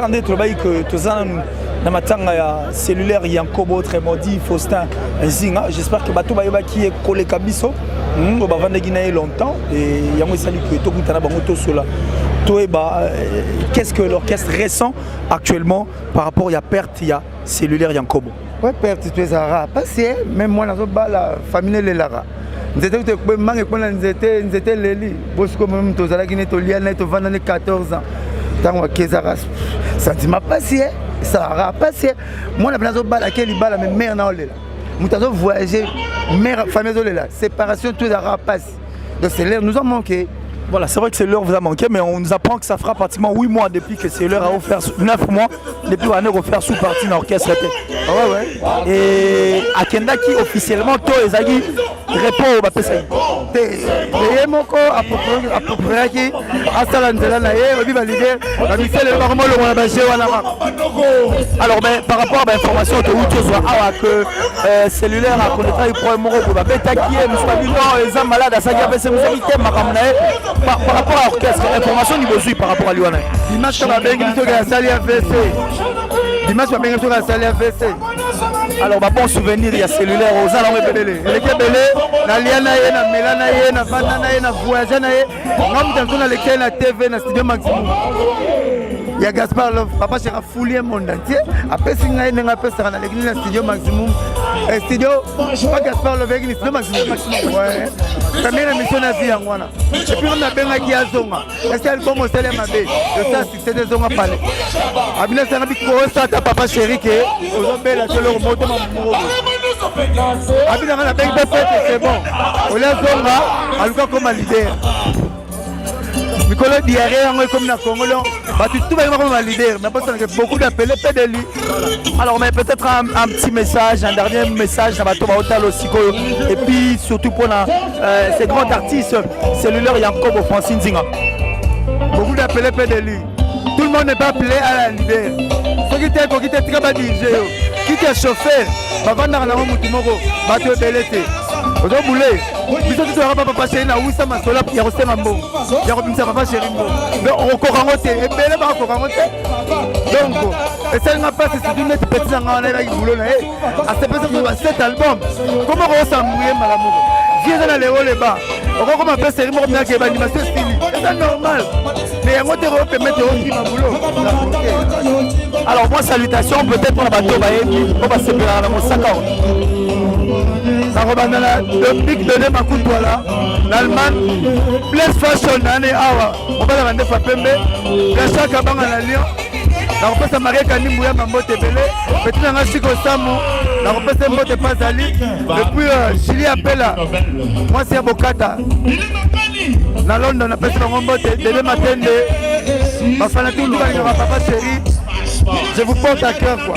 hier on est trouvé que tous na matanga ya cellulaire Yankobo très maudit Faustin Zinga. J'espère que bato ba qui est collé kabiso on va vendre guiné longtemps et yango sali que to kutana bango to sola. Qu'est-ce que l'orchestre ressent actuellement par rapport à la perte il y a cellulaire Yankobo? Ouais, perte tu es rare parce que même moi dans la famille les lara. Nous étions nous étions les parce que même tous à Guinée to liana to 14 ans. Tant que sentiment passé ça a passé moi la place au bal laquelle il bala mais mère na olela. Nous avons voyagé mère famille olela séparation tout a passé. Donc c'est l'air nous a manqué. Voilà, c'est vrai que c'est l'heure vous a manqué, mais on nous apprend que ça fera pratiquement 8 mois depuis que c'est l'heure a offert 9 mois depuis qu'on a offert sous partie dans l'orchestre. Ouais. Et à Kenda qui officiellement toi Ezagi répond au Bapesai. Et mon corps à peu près qui a salanzela na ye obi validé la mission le vraiment le mona baché wana. Alors ben par rapport à l'information de où tu sois que cellulaire a connaîtra il prend moko pour Bapeta qui est monsieur Babino eza malade à ça qui a fait ses musiciens makamna par rapport à l'orchestre, information niveau par rapport à Liwana. Dimanche, on va bien que la salle AVC. Dimanche, on va bien que la salle AVC. Alors, bon souvenir, il y a cellulaire aux Alans et Bélé. Il y a Bélé, na Liana, na Melana, na Vanana, na Voyagana, na lequel la TV, na Studio Maximum. Il y a Gaspard Love, papa j'ai foulé le monde entier. Après, si on a l'église dans Studio Maximum, studio, pas Gaspard Love, l'église Studio Maximum. Ouais. Première émission de la vie en Wana. Et puis on a bien qui a Zonga. Est-ce qu'il y a le bon mot Salem Abbé? Le ça, c'est des Zonga Palais. Abina Sanabi Kosa, ta papa chéri, qui est aux hommes là, c'est leur mot de mon mot. Abina Rana Ben Befet, c'est bon. On a Zonga, à Luka comme un leader. Nicolas Diarré, comme dans le Congo, tout va être un leader, mais parce que beaucoup d'appelés PDLI. Alors, mais peut-être un petit message, un dernier message dans Bato Baotalo Siko, et puis surtout pour ces grands artistes, cellulaire Yankobo Francine Zinga. Beaucoup d'appelés PDLI. Tout le monde n'est pas appelé à la leader. Ceux qui étaient très bas dirigés, qui étaient chauffeurs, avant d'aller dans le monde, Bato Belete. Ozo boulé, biso tu sera papa chéri na wisa masola ya kosenga mbo. Ya kobimisa papa chéri mbo. Donc on korango te, ebele ba korango te. Donc et ça n'a pas c'est une petite petit nga na ba boulot na eh. À cette personne cet album. Comment on s'embrouiller malamu. Viens dans les hauts les bas. On comment appeler série mo bien que ba animation style. C'est normal. Mais on te remettre au petit boulot. Alors moi salutations peut-être pour la bateau ba et on va se faire dans mon sac. Le pic de Nemakoutouala, l'Allemagne, Place Fashion, on va la vendre à Pembe, la chaque abang à la Lyon, la repose à Marie Kanimouya, ma motte belé, petit un chico Samu, la repose à Motte Pazali, et puis Chili appelle, moi c'est Bokata. Dans London, on appelle ça mon motte, dès matin, ma fanatique, nous allons papa chéri, je vous porte à cœur quoi.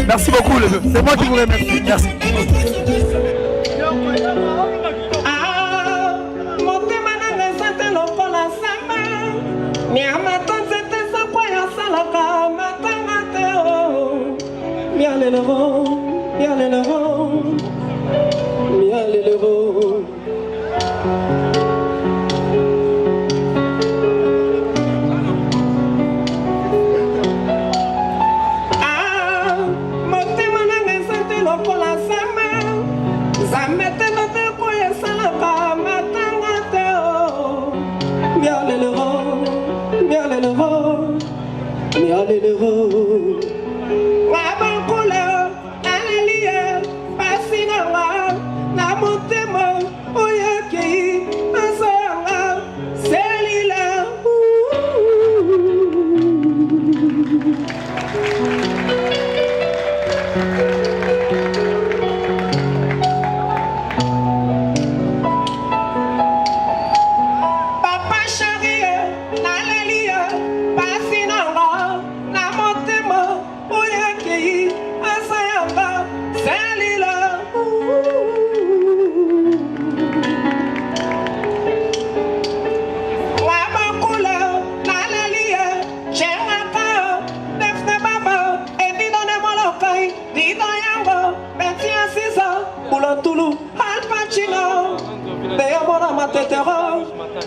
Merci beaucoup, c'est moi qui vous remercie. Merci.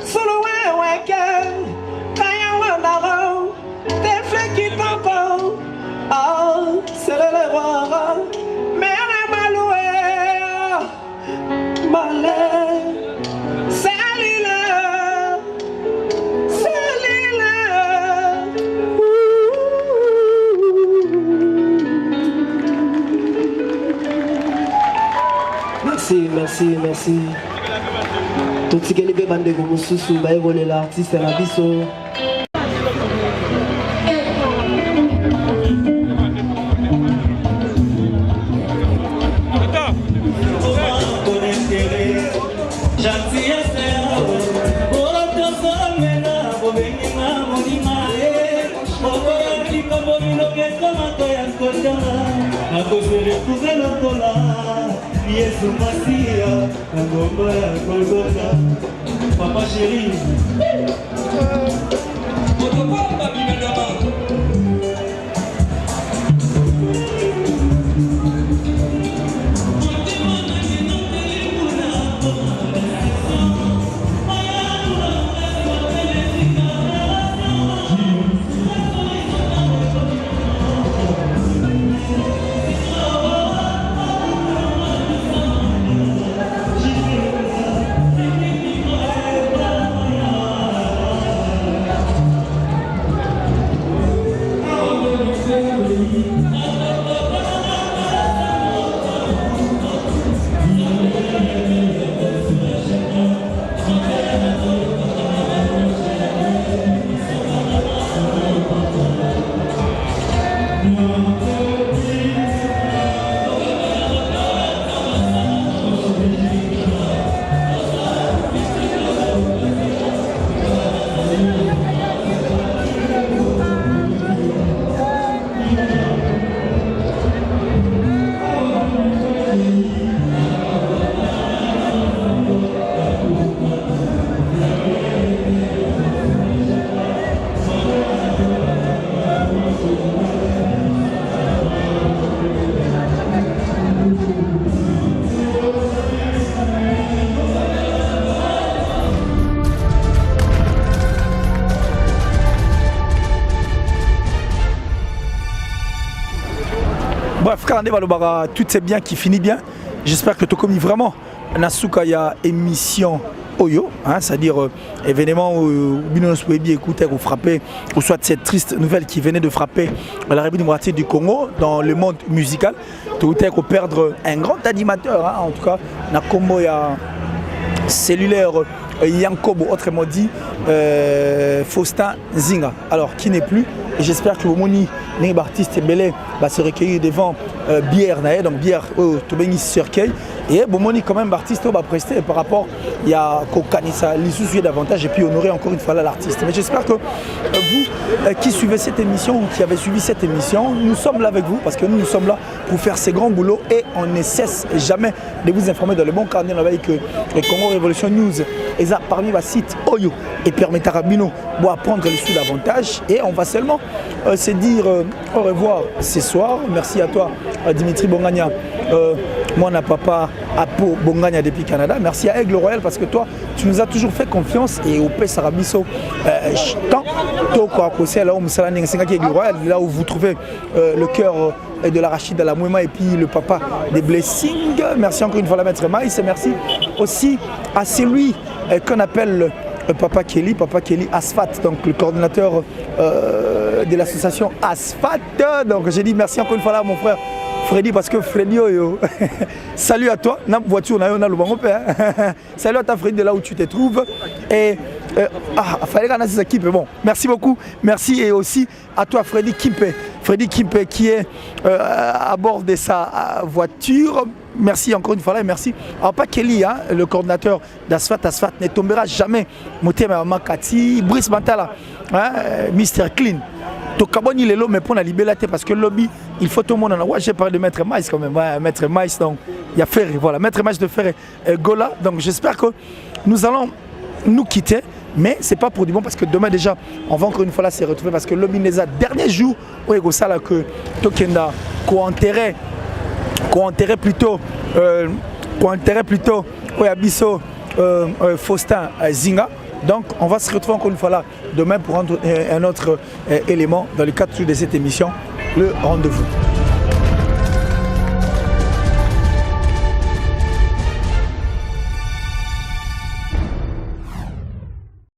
Solo we weke, kaya wandaro, te flex Merci. Tout ce qui est les bandes de Gomoussousou, l'artiste à la biso. Yesu Masia, ngomba ya Golgotha, Papa chéri. Otopapa binadama. Bref, Kalande Balobara, tout c'est bien qui finit bien. J'espère que tu as commis vraiment Nasuka ya émission Oyo, hein, c'est-à-dire événement où Binonos Webi écoutait ou frappait, ou soit cette triste nouvelle qui venait de frapper la République démocratique du Congo dans le monde musical. Tu as perdre un grand animateur, hein, en tout cas, na Combo ya cellulaire Yankobo, autrement dit Faustin Zinga, alors qui n'est plus. Et j'espère que Omoni, les artistes belé, va se recueillir devant bière, donc bière au Tobeni Cercueil. Et Bomoni, quand même, l'artiste va prester par rapport il y a Kokanissa, l'issue davantage et puis honorer encore une fois l'artiste. Mais j'espère que vous qui suivez cette émission ou qui avez suivi cette émission, nous sommes là avec vous parce que nous sommes là pour faire ces grands boulots et on ne cesse jamais de vous informer dans le bon carnet avec que le Congo Révolution News est parmi les sites Oyo et permettra à Bino de apprendre les sous davantage. Et on va seulement se dire au revoir ce soir. Merci à toi Dimitri Bongania, moi na papa Apo Bongania depuis Canada. Merci à Aigle Royal parce que toi tu nous as toujours fait confiance et au P Sarabiso tant là où vous trouvez le cœur de l'arachide à la Mouema et puis le papa des blessings. Merci encore une fois à Maître Maïs et merci aussi à celui qu'on appelle Papa Kelly Asfat, donc le coordinateur de l'association Asfat. Donc j'ai dit merci encore une fois là à mon frère Freddy parce que Freddy yo. Salut à toi, na voiture na yo na lubango pe. Salut à ta Freddy de là où tu te trouves et fallait qu'on a ces équipes. Bon, merci beaucoup. Merci et aussi à toi Freddy Kimpe qui est à bord de sa voiture. Merci encore une fois là et merci. Alors pas Kelly, hein, le coordinateur d'Asfat. Asfat ne tombera jamais. Motema Makati, Brice Mantala, hein, Mr Clean. To kaboni lelo mais pour la liberté parce que le lobby il faut tout le monde en avoir. J'ai parlé de Maître Maïs quand même, ouais, Maître Maïs, donc il y a Ferré, voilà, Maître Maïs de Ferré, Gola. Donc j'espère que nous allons nous quitter, mais c'est pas pour du bon parce que demain déjà on va encore une fois là se retrouver parce que le lobby les a derniers jours où il y a ça là que Tokenda co-enterré plutôt Oyabiso Faustin Zinga. Donc on va se retrouver encore une fois là demain pour rendre un autre élément dans le cadre de cette émission, le rendez-vous.